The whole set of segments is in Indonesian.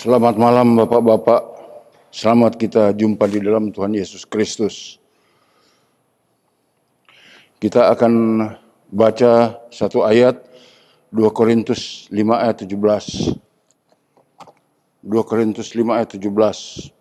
Selamat malam Bapak-Bapak, selamat kita jumpa di dalam Tuhan Yesus Kristus. Kita akan baca satu ayat, 2 Korintus 5 ayat 17. 2 Korintus 5 ayat 17.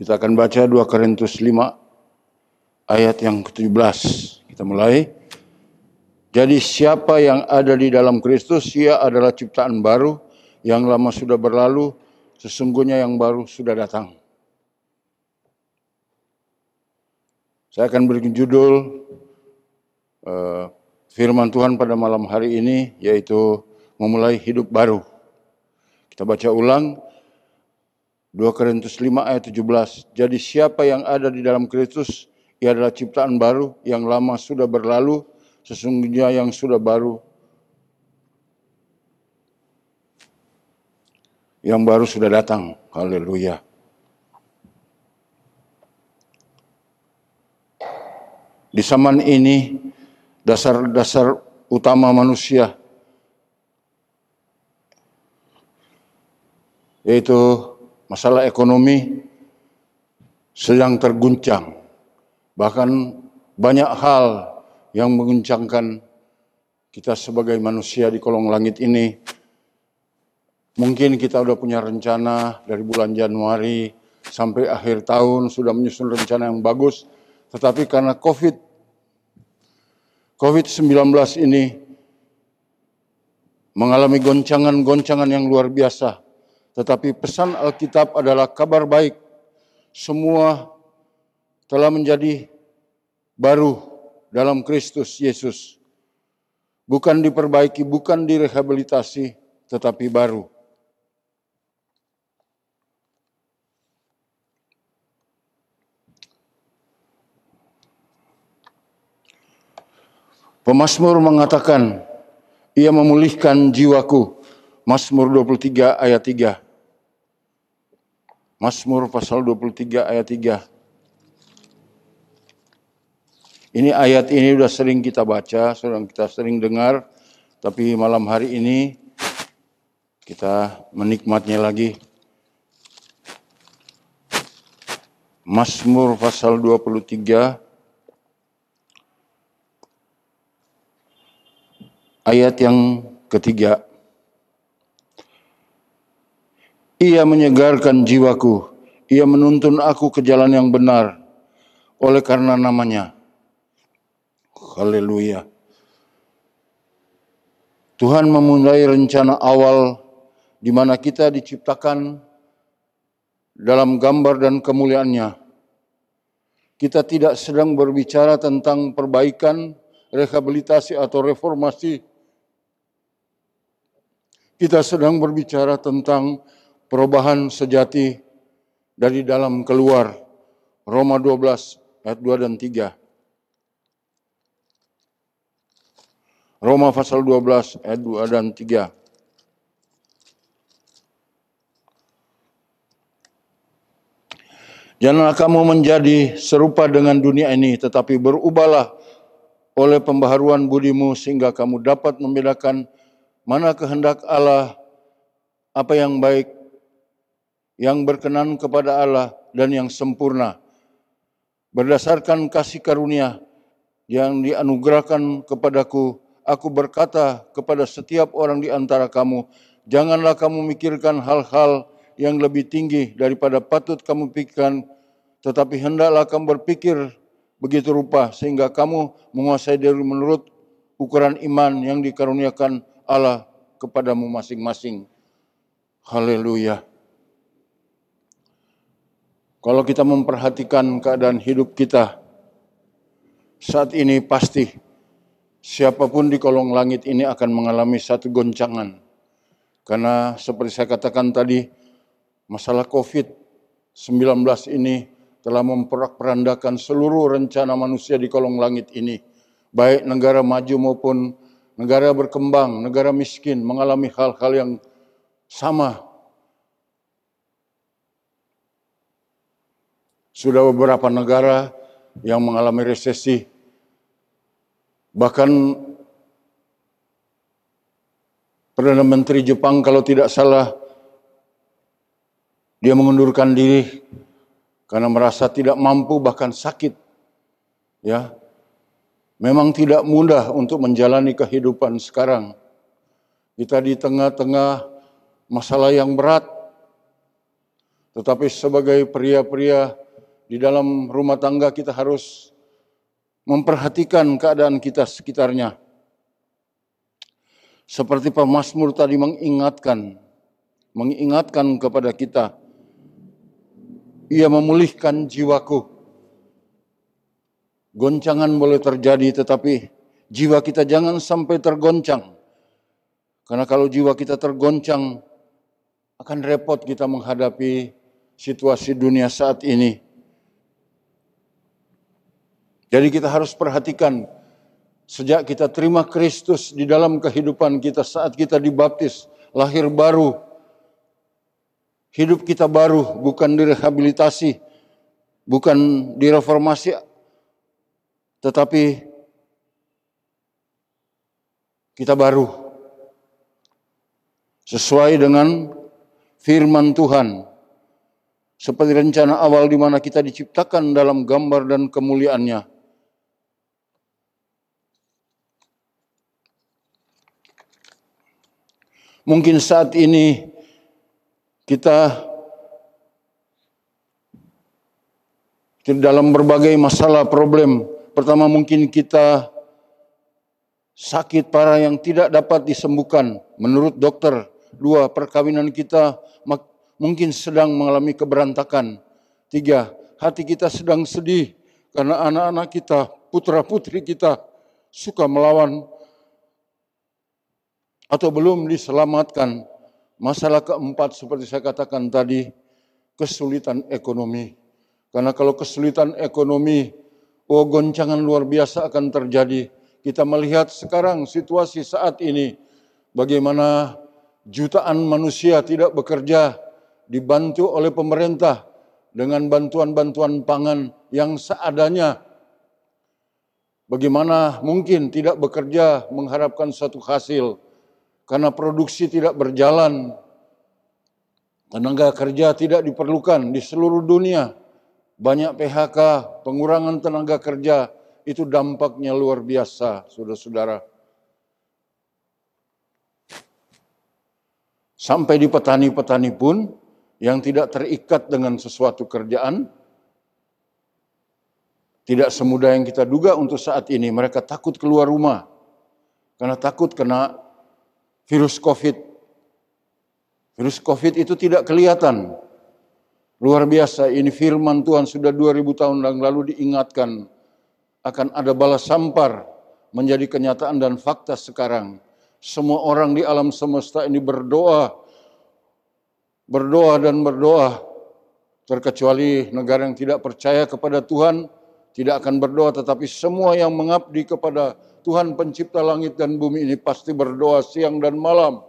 Kita akan baca 2 Korintus 5 ayat yang ke-17. Kita mulai. Jadi siapa yang ada di dalam Kristus, ia adalah ciptaan baru, yang lama sudah berlalu, sesungguhnya yang baru sudah datang. Saya akan beri judul firman Tuhan pada malam hari ini, yaitu memulai hidup baru. Kita baca ulang. 2 Korintus 5 ayat 17. Jadi siapa yang ada di dalam Kristus, ia adalah ciptaan baru, yang lama sudah berlalu, sesungguhnya yang sudah baru, yang baru sudah datang. Haleluya. Di zaman ini, dasar-dasar utama manusia, yaitu masalah ekonomi, sedang terguncang. Bahkan banyak hal yang mengguncangkan kita sebagai manusia di kolong langit ini. Mungkin kita sudah punya rencana dari bulan Januari sampai akhir tahun, sudah menyusun rencana yang bagus. Tetapi karena COVID-19 ini mengalami goncangan-goncangan yang luar biasa. Tetapi pesan Alkitab adalah kabar baik. Semua telah menjadi baru dalam Kristus Yesus. Bukan diperbaiki, bukan direhabilitasi, tetapi baru. Pemazmur mengatakan, ia memulihkan jiwaku. Mazmur 23 ayat 3. Mazmur pasal 23 ayat 3. Ini ayat ini sudah sering kita baca, kita sering dengar, tapi malam hari ini kita menikmatnya lagi. Mazmur pasal 23 ayat yang ketiga. Ia menyegarkan jiwaku, ia menuntun aku ke jalan yang benar, oleh karena namanya. Haleluya. Tuhan memulai rencana awal di mana kita diciptakan dalam gambar dan kemuliaannya. Kita tidak sedang berbicara tentang perbaikan, rehabilitasi atau reformasi. Kita sedang berbicara tentang perubahan sejati dari dalam keluar. Roma 12 ayat 2 dan 3. Roma pasal 12 ayat 2 dan 3. Janganlah kamu menjadi serupa dengan dunia ini, tetapi berubahlah oleh pembaharuan budimu sehingga kamu dapat membedakan mana kehendak Allah, apa yang baik, yang berkenan kepada Allah dan yang sempurna. Berdasarkan kasih karunia yang dianugerahkan kepadaku, aku berkata kepada setiap orang di antara kamu, janganlah kamu memikirkan hal-hal yang lebih tinggi daripada patut kamu pikirkan, tetapi hendaklah kamu berpikir begitu rupa sehingga kamu menguasai diri menurut ukuran iman yang dikaruniakan Allah kepadamu masing-masing. Haleluya. Kalau kita memperhatikan keadaan hidup kita saat ini, pasti siapapun di kolong langit ini akan mengalami satu goncangan. Karena seperti saya katakan tadi, masalah COVID-19 ini telah memporak-porandakan seluruh rencana manusia di kolong langit ini. Baik negara maju maupun negara berkembang, negara miskin mengalami hal-hal yang sama. Sudah beberapa negara yang mengalami resesi. Bahkan Perdana Menteri Jepang kalau tidak salah, dia mengundurkan diri karena merasa tidak mampu bahkan sakit. Ya, memang tidak mudah untuk menjalani kehidupan sekarang. Kita di tengah-tengah masalah yang berat, tetapi sebagai pria-pria di dalam rumah tangga kita harus memperhatikan keadaan kita sekitarnya. Seperti pemazmur tadi mengingatkan kepada kita, ia memulihkan jiwaku. Goncangan boleh terjadi, tetapi jiwa kita jangan sampai tergoncang. Karena kalau jiwa kita tergoncang, akan repot kita menghadapi situasi dunia saat ini. Jadi kita harus perhatikan, sejak kita terima Kristus di dalam kehidupan kita, saat kita dibaptis, lahir baru, hidup kita baru, bukan direhabilitasi, bukan direformasi, tetapi kita baru. Sesuai dengan firman Tuhan, seperti rencana awal di mana kita diciptakan dalam gambar dan kemuliaan-Nya. Mungkin saat ini kita dalam berbagai masalah problem. Pertama, mungkin kita sakit parah yang tidak dapat disembuhkan menurut dokter. Dua, perkawinan kita mungkin sedang mengalami keberantakan. Tiga, hati kita sedang sedih karena anak-anak kita, putra-putri kita suka melawan atau belum diselamatkan. Masalah keempat, seperti saya katakan tadi, kesulitan ekonomi. Karena kalau kesulitan ekonomi, goncangan luar biasa akan terjadi. Kita melihat sekarang situasi saat ini, bagaimana jutaan manusia tidak bekerja, dibantu oleh pemerintah dengan bantuan-bantuan pangan yang seadanya. Bagaimana mungkin tidak bekerja mengharapkan suatu hasil, karena produksi tidak berjalan, tenaga kerja tidak diperlukan di seluruh dunia. Banyak PHK, pengurangan tenaga kerja, itu dampaknya luar biasa, saudara-saudara. Sampai di petani-petani pun yang tidak terikat dengan sesuatu kerjaan, tidak semudah yang kita duga untuk saat ini. Mereka takut keluar rumah, karena takut kena virus COVID. Virus COVID itu tidak kelihatan. Luar biasa, ini firman Tuhan sudah 2000 tahun yang lalu diingatkan. Akan ada balas sampar menjadi kenyataan dan fakta sekarang. Semua orang di alam semesta ini berdoa dan berdoa. Terkecuali negara yang tidak percaya kepada Tuhan, tidak akan berdoa, tetapi semua yang mengabdi kepada Tuhan pencipta langit dan bumi ini pasti berdoa siang dan malam.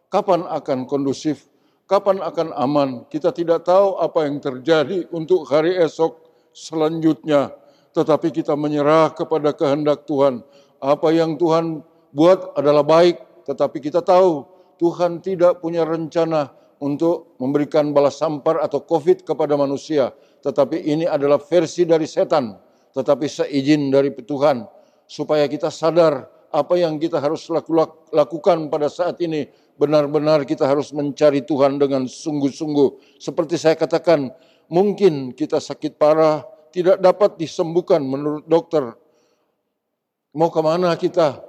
Kapan akan kondusif? Kapan akan aman? Kita tidak tahu apa yang terjadi untuk hari esok selanjutnya. Tetapi kita menyerah kepada kehendak Tuhan. Apa yang Tuhan buat adalah baik. Tetapi kita tahu Tuhan tidak punya rencana untuk memberikan balas sampar atau COVID kepada manusia. Tetapi ini adalah versi dari setan. Tetapi seizin dari Tuhan. Supaya kita sadar apa yang kita harus lakukan pada saat ini. Benar-benar kita harus mencari Tuhan dengan sungguh-sungguh. Seperti saya katakan, mungkin kita sakit parah, tidak dapat disembuhkan menurut dokter. Mau kemana kita?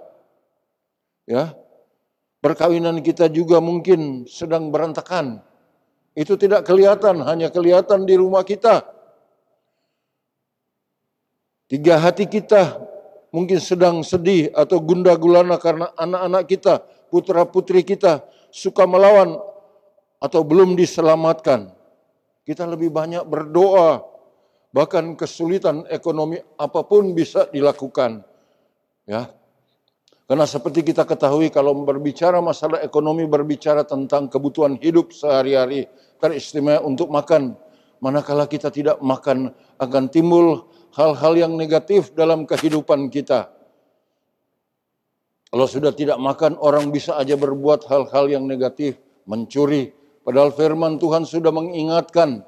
Ya, perkawinan kita juga mungkin sedang berantakan. Itu tidak kelihatan, hanya kelihatan di rumah kita. Tiga, hati kita mungkin sedang sedih atau gundah gulana karena anak-anak kita, putra-putri kita suka melawan atau belum diselamatkan. Kita lebih banyak berdoa bahkan kesulitan ekonomi apapun bisa dilakukan. Ya, karena seperti kita ketahui kalau berbicara masalah ekonomi, berbicara tentang kebutuhan hidup sehari-hari, teristimewa untuk makan. Manakala kita tidak makan, akan timbul hal-hal yang negatif dalam kehidupan kita. Kalau sudah tidak makan, orang bisa aja berbuat hal-hal yang negatif, mencuri. Padahal firman Tuhan sudah mengingatkan,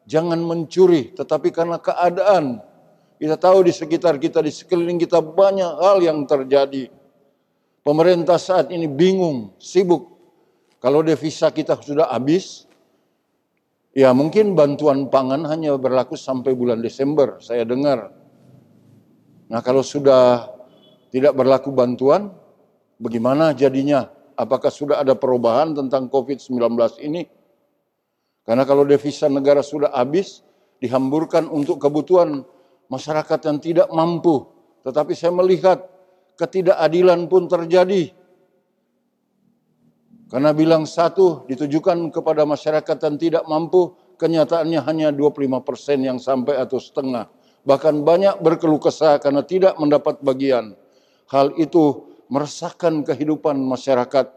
jangan mencuri, tetapi karena keadaan, kita tahu di sekitar kita, di sekeliling kita banyak hal yang terjadi. Pemerintah saat ini bingung, sibuk. Kalau devisa kita sudah habis, ya mungkin bantuan pangan hanya berlaku sampai bulan Desember, saya dengar. Nah kalau sudah tidak berlaku bantuan, bagaimana jadinya? Apakah sudah ada perubahan tentang COVID-19 ini? Karena kalau devisa negara sudah habis, dihamburkan untuk kebutuhan masyarakat yang tidak mampu. Tetapi saya melihat ketidakadilan pun terjadi. Karena bilang satu ditujukan kepada masyarakat yang tidak mampu, kenyataannya hanya 25% yang sampai atau setengah. Bahkan banyak berkeluh kesah karena tidak mendapat bagian. Hal itu meresahkan kehidupan masyarakat.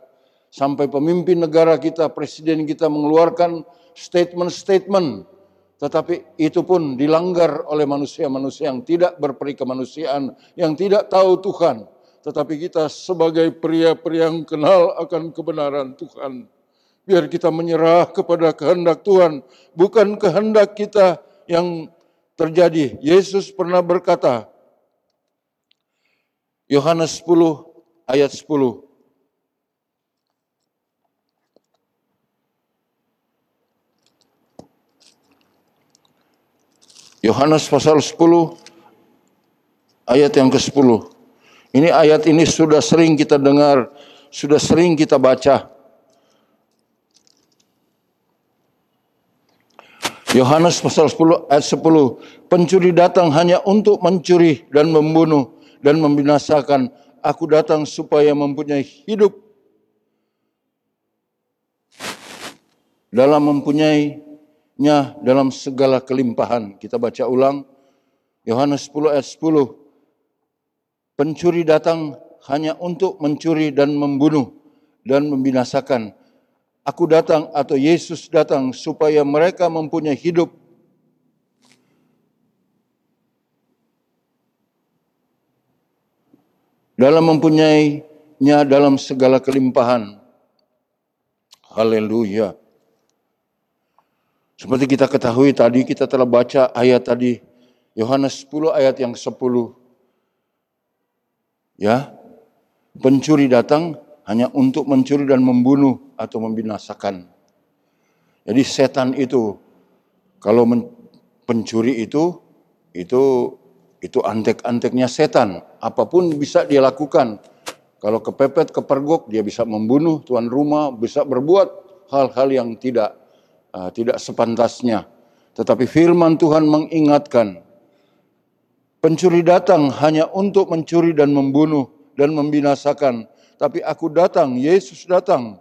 Sampai pemimpin negara kita, presiden kita mengeluarkan statement-statement. Tetapi itu pun dilanggar oleh manusia-manusia yang tidak berperi kemanusiaan, yang tidak tahu Tuhan. Tetapi kita sebagai pria-pria yang kenal akan kebenaran Tuhan. Biar kita menyerah kepada kehendak Tuhan, bukan kehendak kita yang terjadi. Yesus pernah berkata, Yohanes 10 ayat 10. Yohanes pasal 10 ayat yang ke-10. Ini ayat ini sudah sering kita dengar, sudah sering kita baca. Yohanes pasal 10 ayat 10. Pencuri datang hanya untuk mencuri dan membunuh dan membinasakan. Aku datang supaya mempunyai hidup. Dalam mempunyainya dalam segala kelimpahan. Kita baca ulang. Yohanes 10 ayat 10. Pencuri datang hanya untuk mencuri dan membunuh dan membinasakan. Aku datang atau Yesus datang supaya mereka mempunyai hidup. Dalam mempunyainya dalam segala kelimpahan. Haleluya. Seperti kita ketahui tadi, kita telah baca ayat tadi. Yohanes 10 ayat yang 10. Ya, pencuri datang hanya untuk mencuri dan membunuh atau membinasakan. Jadi setan itu, kalau pencuri itu antek-anteknya setan. Apapun bisa dia lakukan. Kalau kepepet, kepergok, dia bisa membunuh tuan rumah, bisa berbuat hal-hal yang tidak sepantasnya. Tetapi firman Tuhan mengingatkan, pencuri datang hanya untuk mencuri dan membunuh dan membinasakan. Tapi aku datang, Yesus datang,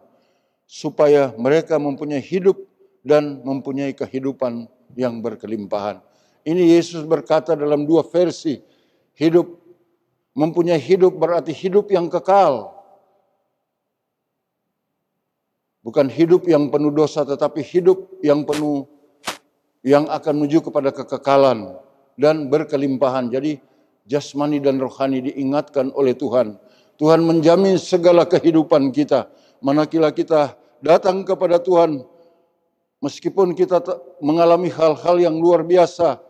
supaya mereka mempunyai hidup dan mempunyai kehidupan yang berkelimpahan. Ini Yesus berkata dalam dua versi. Hidup, mempunyai hidup berarti hidup yang kekal. Bukan hidup yang penuh dosa, tetapi hidup yang penuh, yang akan menuju kepada kekekalan dan berkelimpahan. Jadi jasmani dan rohani diingatkan oleh Tuhan. Tuhan menjamin segala kehidupan kita. Manakala kita datang kepada Tuhan, meskipun kita mengalami hal-hal yang luar biasa,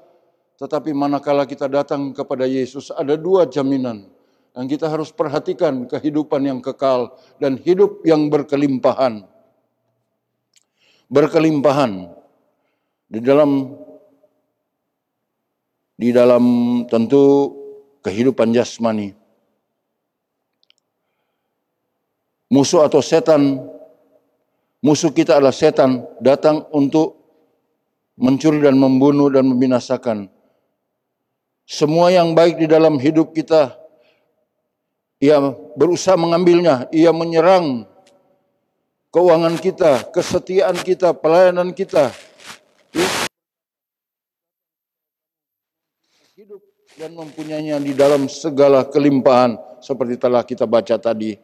tetapi manakala kita datang kepada Yesus, ada dua jaminan. Dan kita harus perhatikan kehidupan yang kekal dan hidup yang berkelimpahan. Berkelimpahan di dalam tentu kehidupan jasmani. Musuh atau setan, musuh kita adalah setan, datang untuk mencuri dan membunuh dan membinasakan. Semua yang baik di dalam hidup kita, ia berusaha mengambilnya, ia menyerang keuangan kita, kesetiaan kita, pelayanan kita. hidup dan mempunyainya di dalam segala kelimpahan seperti telah kita baca tadi.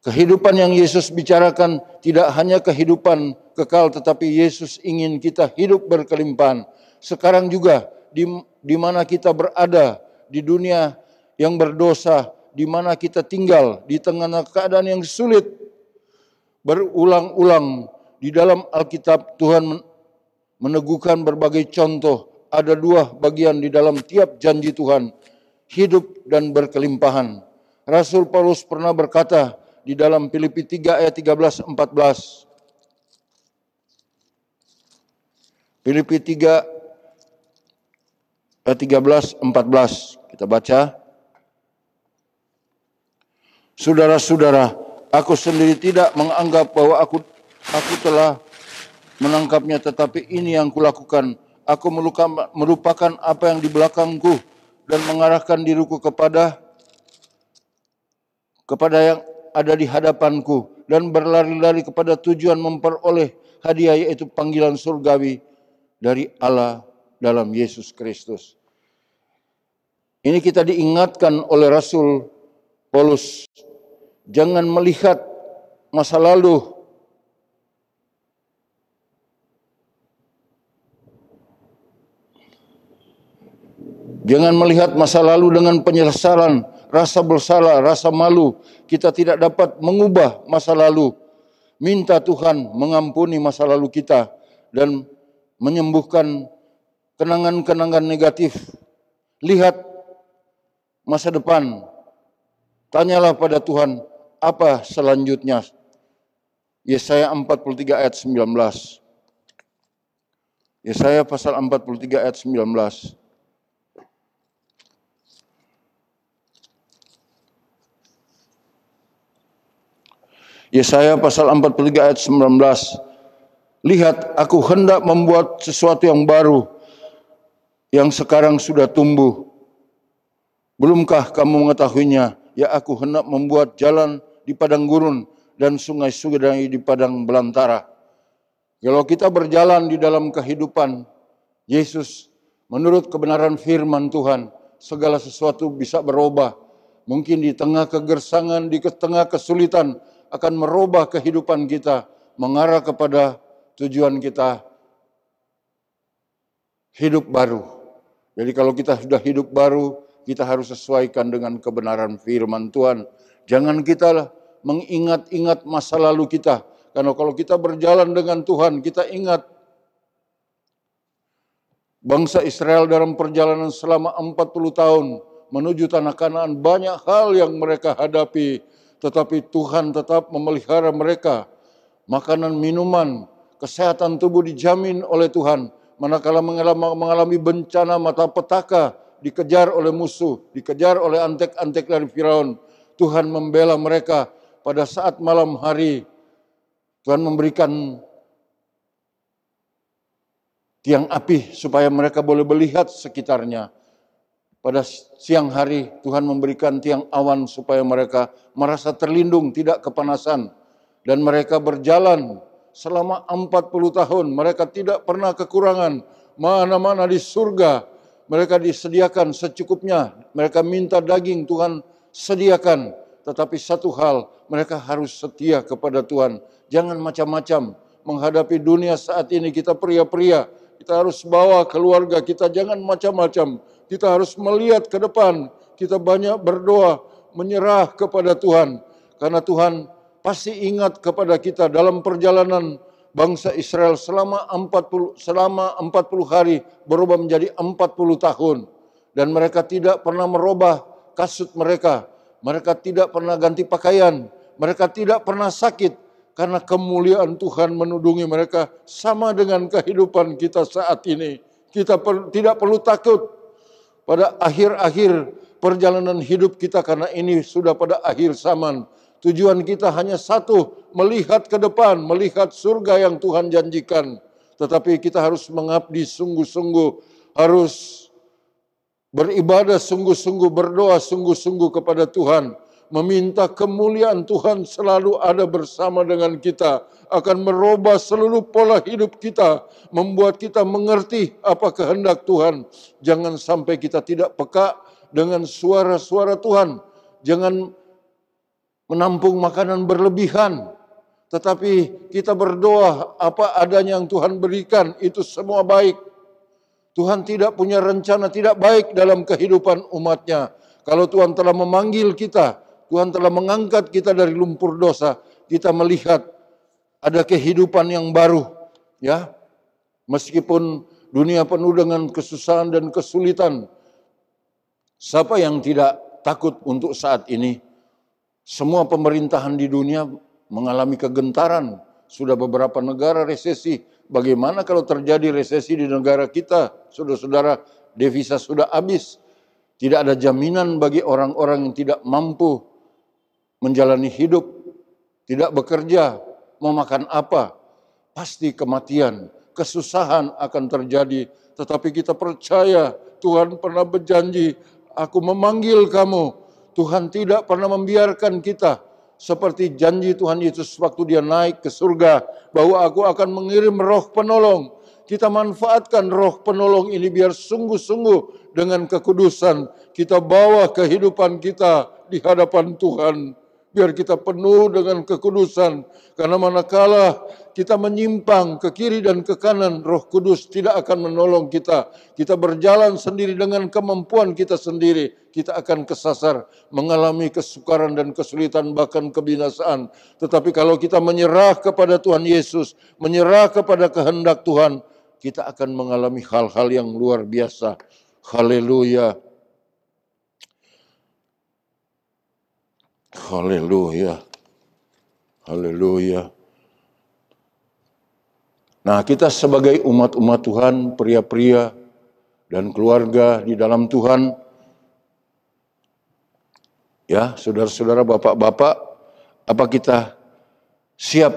Kehidupan yang Yesus bicarakan tidak hanya kehidupan kekal, tetapi Yesus ingin kita hidup berkelimpahan. Sekarang juga di mana kita berada di dunia yang berdosa, di mana kita tinggal di tengah keadaan yang sulit. Berulang-ulang di dalam Alkitab Tuhan meneguhkan berbagai contoh. Ada dua bagian di dalam tiap janji Tuhan, hidup dan berkelimpahan. Rasul Paulus pernah berkata di dalam Filipi 3 ayat 13-14. Filipi 3 ayat 13-14. Kita baca. Saudara-saudara, aku sendiri tidak menganggap bahwa aku telah menangkapnya, tetapi ini yang kulakukan. Aku melupakan apa yang di belakangku dan mengarahkan diriku kepada yang ada di hadapanku dan berlari-lari kepada tujuan memperoleh hadiah, yaitu panggilan surgawi dari Allah dalam Yesus Kristus. Ini kita diingatkan oleh Rasul Paulus, jangan melihat masa lalu. Jangan melihat masa lalu dengan penyesalan, rasa bersalah, rasa malu. Kita tidak dapat mengubah masa lalu. Minta Tuhan mengampuni masa lalu kita dan menyembuhkan kenangan-kenangan negatif. Lihat masa depan. Tanyalah pada Tuhan, apa selanjutnya? Yesaya 43 ayat 19. Yesaya pasal 43 ayat 19. Yesaya pasal 43 ayat 19. Lihat, aku hendak membuat sesuatu yang baru, yang sekarang sudah tumbuh. Belumkah kamu mengetahuinya? Ya, aku hendak membuat jalan di padang gurun dan sungai-sungai di padang belantara. Kalau kita berjalan di dalam kehidupan Yesus, menurut kebenaran firman Tuhan, segala sesuatu bisa berubah. Mungkin di tengah kegersangan, di tengah kesulitan, akan merubah kehidupan kita, mengarah kepada tujuan kita, hidup baru. Jadi kalau kita sudah hidup baru, kita harus sesuaikan dengan kebenaran firman Tuhan. Jangan kita mengingat-ingat masa lalu kita. Karena kalau kita berjalan dengan Tuhan, kita ingat bangsa Israel dalam perjalanan selama 40 tahun menuju tanah Kanaan, banyak hal yang mereka hadapi. Tetapi Tuhan tetap memelihara mereka. Makanan, minuman, kesehatan tubuh dijamin oleh Tuhan. Manakala mengalami bencana malapetaka, dikejar oleh musuh, dikejar oleh antek-antek dari Firaun, Tuhan membela mereka. Pada saat malam hari, Tuhan memberikan tiang api supaya mereka boleh melihat sekitarnya. Pada siang hari Tuhan memberikan tiang awan supaya mereka merasa terlindung, tidak kepanasan. Dan mereka berjalan selama 40 tahun. Mereka tidak pernah kekurangan. Mana-mana di surga mereka disediakan secukupnya. Mereka minta daging, Tuhan sediakan. Tetapi satu hal, mereka harus setia kepada Tuhan. Jangan macam-macam menghadapi dunia saat ini. Kita pria-pria, kita harus bawa keluarga kita, jangan macam-macam. Kita harus melihat ke depan. Kita banyak berdoa, menyerah kepada Tuhan. Karena Tuhan pasti ingat kepada kita dalam perjalanan bangsa Israel selama 40 hari berubah menjadi 40 tahun. Dan mereka tidak pernah merubah kasut mereka. Mereka tidak pernah ganti pakaian. Mereka tidak pernah sakit. Karena kemuliaan Tuhan menudungi mereka, sama dengan kehidupan kita saat ini. Kita tidak perlu takut pada akhir-akhir perjalanan hidup kita, karena ini sudah pada akhir zaman. Tujuan kita hanya satu, melihat ke depan, melihat surga yang Tuhan janjikan. Tetapi kita harus mengabdi sungguh-sungguh, harus beribadah sungguh-sungguh, berdoa sungguh-sungguh kepada Tuhan. meminta kemuliaan Tuhan selalu ada bersama dengan kita, akan merubah seluruh pola hidup kita, membuat kita mengerti apa kehendak Tuhan. Jangan sampai kita tidak peka dengan suara-suara Tuhan. Jangan menampung makanan berlebihan, tetapi kita berdoa apa adanya yang Tuhan berikan, itu semua baik. Tuhan tidak punya rencana tidak baik dalam kehidupan umatnya. Kalau Tuhan telah memanggil kita, Tuhan telah mengangkat kita dari lumpur dosa, kita melihat ada kehidupan yang baru. Ya, meskipun dunia penuh dengan kesusahan dan kesulitan, siapa yang tidak takut untuk saat ini? Semua pemerintahan di dunia mengalami kegentaran. Sudah beberapa negara resesi. Bagaimana kalau terjadi resesi di negara kita? Saudara-saudara, devisa sudah habis. Tidak ada jaminan bagi orang-orang yang tidak mampu menjalani hidup, tidak bekerja, mau makan apa? Pasti kematian, kesusahan akan terjadi. Tetapi kita percaya Tuhan pernah berjanji, aku memanggil kamu. Tuhan tidak pernah membiarkan kita. Seperti janji Tuhan Yesus waktu dia naik ke surga, bahwa aku akan mengirim roh penolong. Kita manfaatkan roh penolong ini biar sungguh-sungguh dengan kekudusan kita bawa kehidupan kita di hadapan Tuhan. Biar kita penuh dengan kekudusan. Karena manakala kita menyimpang ke kiri dan ke kanan, Roh Kudus tidak akan menolong kita. Kita berjalan sendiri dengan kemampuan kita sendiri. Kita akan kesasar, mengalami kesukaran dan kesulitan, bahkan kebinasaan. Tetapi kalau kita menyerah kepada Tuhan Yesus, menyerah kepada kehendak Tuhan, kita akan mengalami hal-hal yang luar biasa. Haleluya. Haleluya. Haleluya. Nah, kita sebagai umat-umat Tuhan, pria-pria dan keluarga di dalam Tuhan, ya, saudara-saudara, bapak-bapak, apa kita siap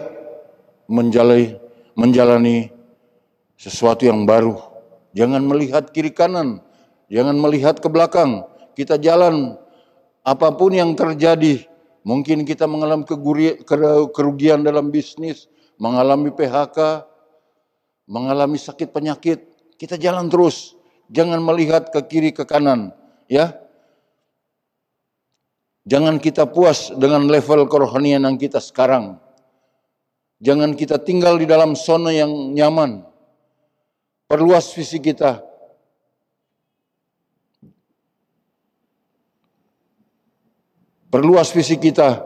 menjalani sesuatu yang baru? Jangan melihat kiri kanan, jangan melihat ke belakang. Kita jalan apapun yang terjadi. Mungkin kita mengalami kerugian dalam bisnis, mengalami PHK, mengalami sakit penyakit. Kita jalan terus, jangan melihat ke kiri ke kanan, ya. Jangan kita puas dengan level kerohanian yang kita sekarang. Jangan kita tinggal di dalam zona yang nyaman. Perluas visi kita. Perluas visi kita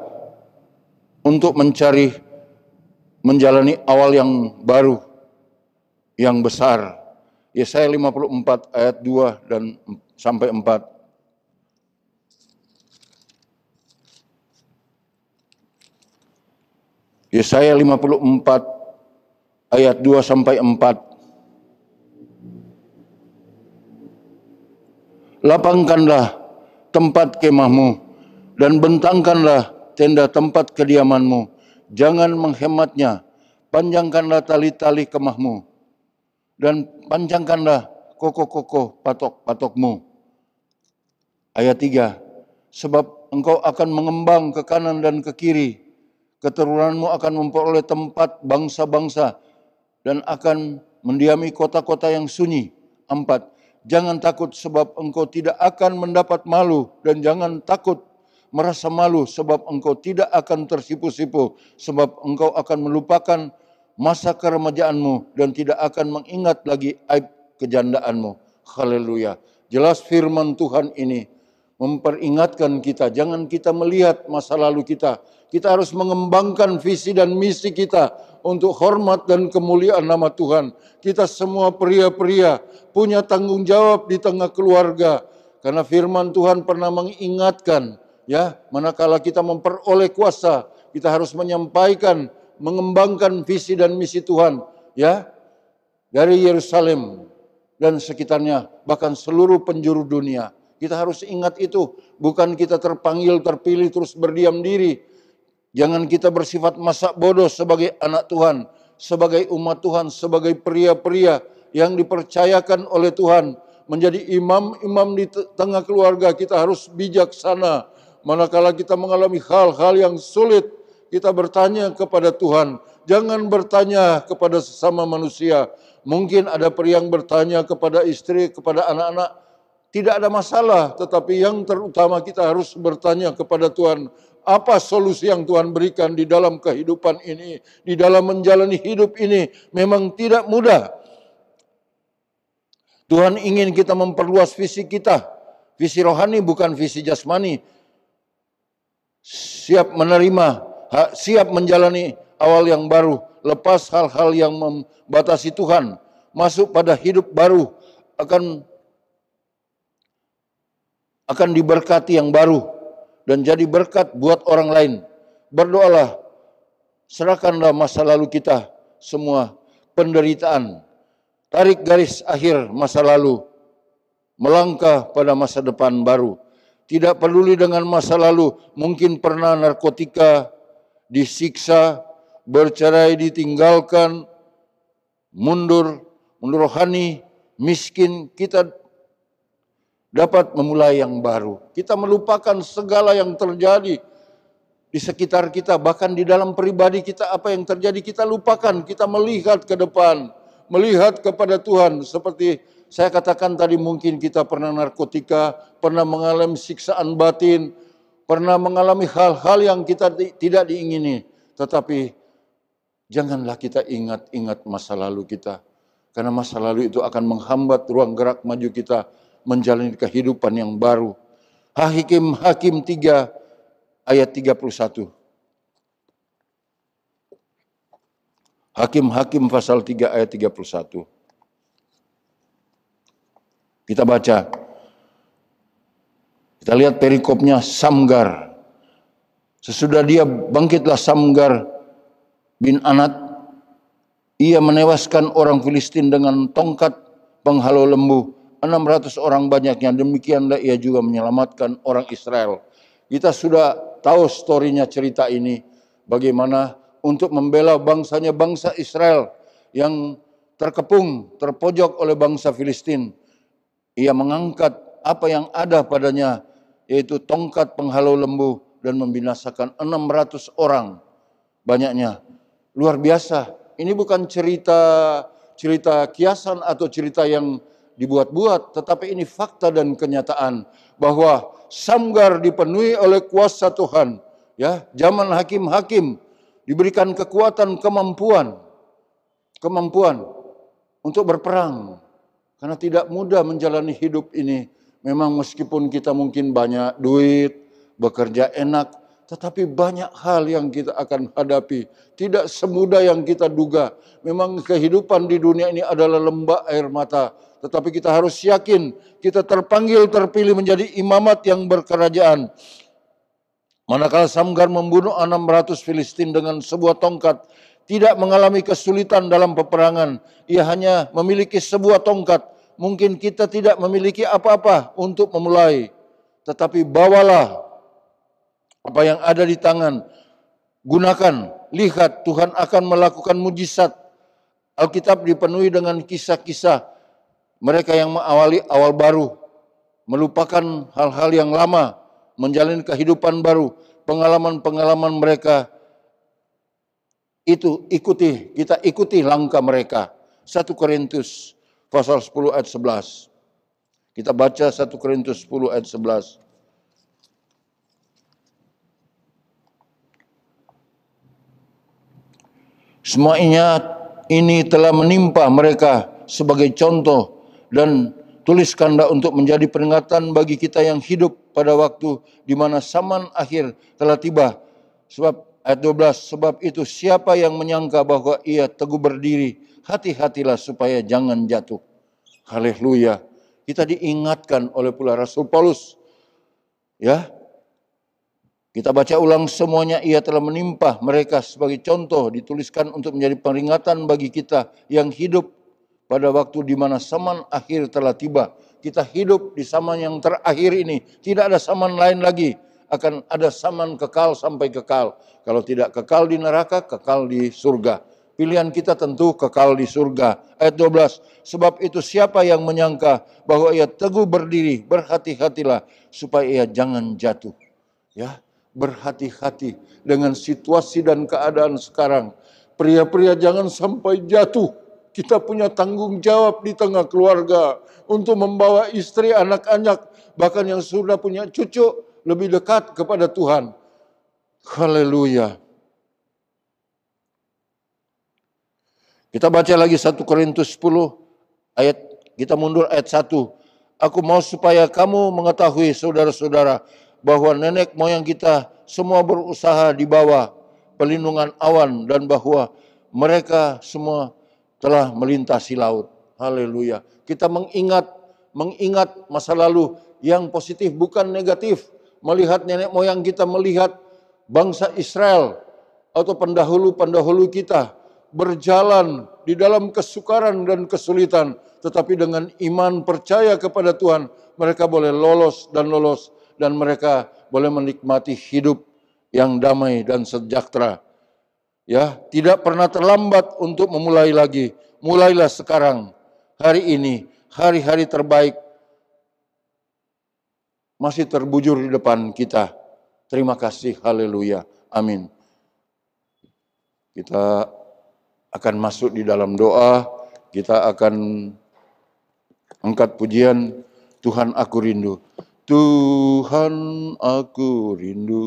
untuk menjalani awal yang baru, yang besar. Yesaya 54 ayat 2 dan sampai 4. Yesaya 54 ayat 2 sampai 4. Lapangkanlah tempat kemahmu dan bentangkanlah tenda tempat kediamanmu. Jangan menghematnya. Panjangkanlah tali-tali kemahmu dan panjangkanlah kokoh-kokoh patok-patokmu. Ayat 3. Sebab engkau akan mengembang ke kanan dan ke kiri. Keturunanmu akan memperoleh tempat bangsa-bangsa dan akan mendiami kota-kota yang sunyi. 4. Jangan takut sebab engkau tidak akan mendapat malu, dan jangan takut merasa malu sebab engkau tidak akan tersipu-sipu, sebab engkau akan melupakan masa keremajaanmu dan tidak akan mengingat lagi aib kejandaanmu. Haleluya. Jelas firman Tuhan ini memperingatkan kita, jangan kita melihat masa lalu kita. Kita harus mengembangkan visi dan misi kita untuk hormat dan kemuliaan nama Tuhan. Kita semua pria-pria punya tanggung jawab di tengah keluarga. Karena firman Tuhan pernah mengingatkan, ya, manakala kita memperoleh kuasa, kita harus menyampaikan, mengembangkan visi dan misi Tuhan, ya, dari Yerusalem dan sekitarnya, bahkan seluruh penjuru dunia. Kita harus ingat itu, bukan kita terpanggil, terpilih, terus berdiam diri. Jangan kita bersifat masak bodoh sebagai anak Tuhan, sebagai umat Tuhan, sebagai pria-pria yang dipercayakan oleh Tuhan menjadi imam-imam di tengah keluarga. Kita harus bijaksana Manakala kita mengalami hal-hal yang sulit, kita bertanya kepada Tuhan. Jangan bertanya kepada sesama manusia. Mungkin ada pria yang bertanya kepada istri, kepada anak-anak. Tidak ada masalah, tetapi yang terutama kita harus bertanya kepada Tuhan. Apa solusi yang Tuhan berikan di dalam kehidupan ini, di dalam menjalani hidup ini? Memang tidak mudah. Tuhan ingin kita memperluas visi kita. Visi rohani bukan visi jasmani. Siap menerima, siap menjalani awal yang baru. Lepas hal-hal yang membatasi Tuhan. Masuk pada hidup baru. Akan diberkati yang baru. Dan jadi berkat buat orang lain. Berdoalah. Serahkanlah masa lalu kita. Semua penderitaan. Tarik garis akhir masa lalu. Melangkah pada masa depan baru. Tidak peduli dengan masa lalu. Mungkin pernah narkotika, disiksa, bercerai, ditinggalkan, mundur rohani, miskin. Kita dapat memulai yang baru. Kita melupakan segala yang terjadi di sekitar kita. Bahkan di dalam pribadi kita, apa yang terjadi kita lupakan. Kita melihat ke depan. Melihat kepada Tuhan. Seperti saya katakan tadi, mungkin kita pernah narkotika, pernah mengalami siksaan batin, pernah mengalami hal-hal yang kita tidak diingini. Tetapi janganlah kita ingat-ingat masa lalu kita. Karena masa lalu itu akan menghambat ruang gerak maju kita menjalani kehidupan yang Baru. Hakim 3 ayat 31. Hakim pasal 3 ayat 31. Kita baca. Kita lihat perikopnya Samgar. Sesudah dia bangkitlah Samgar bin Anat. Ia menewaskan orang Filistin dengan tongkat penghalau lembu. 600 orang banyaknya. Demikianlah ia juga menyelamatkan orang Israel. Kita sudah tahu storynya, cerita ini. Bagaimana untuk membela bangsanya, bangsa Israel yang terkepung, terpojok oleh bangsa Filistin. Ia mengangkat apa yang ada padanya, yaitu tongkat penghalau lembu, dan membinasakan 600 orang banyaknya. Luar biasa. Ini bukan cerita kiasan atau cerita yang dibuat-buat, tetapi ini fakta dan kenyataan bahwa Samgar dipenuhi oleh kuasa Tuhan. Ya, zaman hakim-hakim diberikan kekuatan, kemampuan untuk berperang. Karena tidak mudah menjalani hidup ini. Memang meskipun kita mungkin banyak duit, bekerja enak, tetapi banyak hal yang kita akan hadapi. Tidak semudah yang kita duga. Memang kehidupan di dunia ini adalah lembah air mata. Tetapi kita harus yakin kita terpilih menjadi imamat yang berkerajaan. Manakala Samgar membunuh 600 Filistin dengan sebuah tongkat, tidak mengalami kesulitan dalam peperangan. Ia hanya memiliki sebuah tongkat. Mungkin kita tidak memiliki apa-apa untuk memulai. Tetapi bawalah apa yang ada di tangan. Gunakan, lihat Tuhan akan melakukan mujizat. Alkitab dipenuhi dengan kisah-kisah mereka yang mengawali awal baru. Melupakan hal-hal yang lama. Menjalani kehidupan baru. Pengalaman-pengalaman mereka. Kita ikuti langkah mereka. 1 Korintus pasal 10 ayat 11. Kita baca 1 Korintus 10 ayat 11. Semuanya ini telah menimpa mereka sebagai contoh, dan tuliskanlah untuk menjadi peringatan bagi kita yang hidup pada waktu di mana zaman akhir telah tiba. Sebab ayat 12, sebab itu siapa yang menyangka bahwa ia teguh berdiri, hati-hatilah supaya jangan jatuh. Haleluya. Kita diingatkan oleh pula Rasul Paulus. Ya. Kita baca ulang semuanya, ia telah menimpa mereka sebagai contoh, dituliskan untuk menjadi peringatan bagi kita yang hidup pada waktu di mana zaman akhir telah tiba. Kita hidup di zaman yang terakhir ini. Tidak ada zaman lain lagi. Akan ada zaman kekal sampai kekal. Kalau tidak kekal di neraka, kekal di surga. Pilihan kita tentu kekal di surga. Ayat 12. Sebab itu siapa yang menyangka bahwa ia teguh berdiri, berhati-hatilah supaya ia jangan jatuh. Ya, berhati-hati dengan situasi dan keadaan sekarang. Pria-pria jangan sampai jatuh. Kita punya tanggung jawab di tengah keluarga untuk membawa istri, anak-anak, bahkan yang sudah punya cucu lebih dekat kepada Tuhan. Haleluya. Kita baca lagi 1 Korintus 10 ayat, kita mundur ayat 1. Aku mau supaya kamu mengetahui saudara-saudara bahwa nenek moyang kita semua berusaha di bawah pelindungan awan dan bahwa mereka semua telah melintasi laut. Haleluya. Kita mengingat masa lalu yang positif bukan negatif. Melihat nenek moyang kita, melihat bangsa Israel atau pendahulu-pendahulu kita berjalan di dalam kesukaran dan kesulitan, tetapi dengan iman percaya kepada Tuhan, mereka boleh lolos, dan mereka boleh menikmati hidup yang damai dan sejahtera. Ya, tidak pernah terlambat untuk memulai lagi. Mulailah sekarang, hari ini, hari-hari terbaik masih terbujur di depan kita. Terima kasih, haleluya, amin. Kita akan masuk di dalam doa, kita akan angkat pujian, Tuhan aku rindu. Tuhan aku rindu,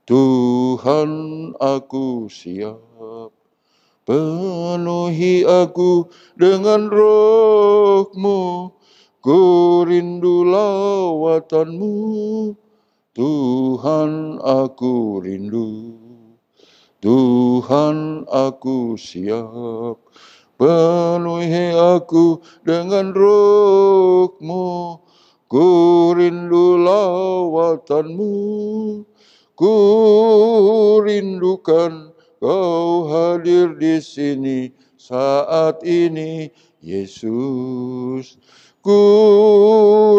Tuhan aku siap, penuhi aku dengan roh-Mu, ku rindu lawatanmu, Tuhan aku rindu. Tuhan aku siap, penuhi aku dengan roh-Mu, ku rindu lawatanmu, ku rindukan Kau hadir di sini saat ini, Yesus. Ku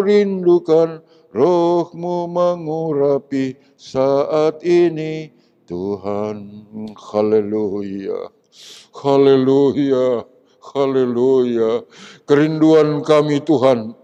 rindukan roh-Mu mengurapi saat ini, Tuhan. Haleluya, haleluya, haleluya. Kerinduan kami Tuhan,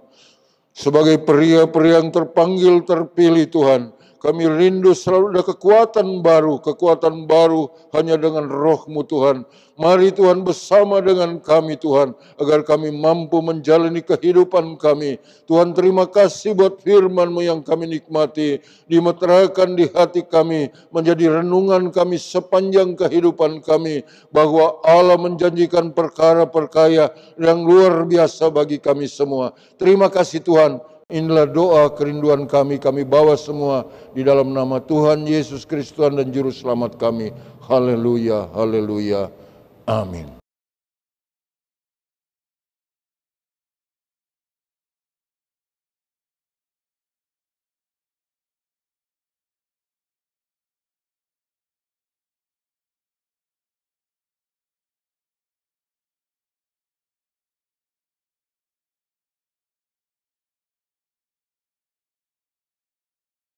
sebagai pria-pria yang terpanggil terpilih Tuhan, kami rindu selalu ada kekuatan baru hanya dengan roh-Mu Tuhan. Mari Tuhan bersama dengan kami Tuhan, agar kami mampu menjalani kehidupan kami. Tuhan, terima kasih buat firman-Mu yang kami nikmati, dimeteraikan di hati kami, menjadi renungan kami sepanjang kehidupan kami, bahwa Allah menjanjikan perkara-perkara yang luar biasa bagi kami semua. Terima kasih Tuhan. Inilah doa kerinduan kami bawa semua di dalam nama Tuhan Yesus Kristus dan Juru Selamat kami. Haleluya, haleluya, amin.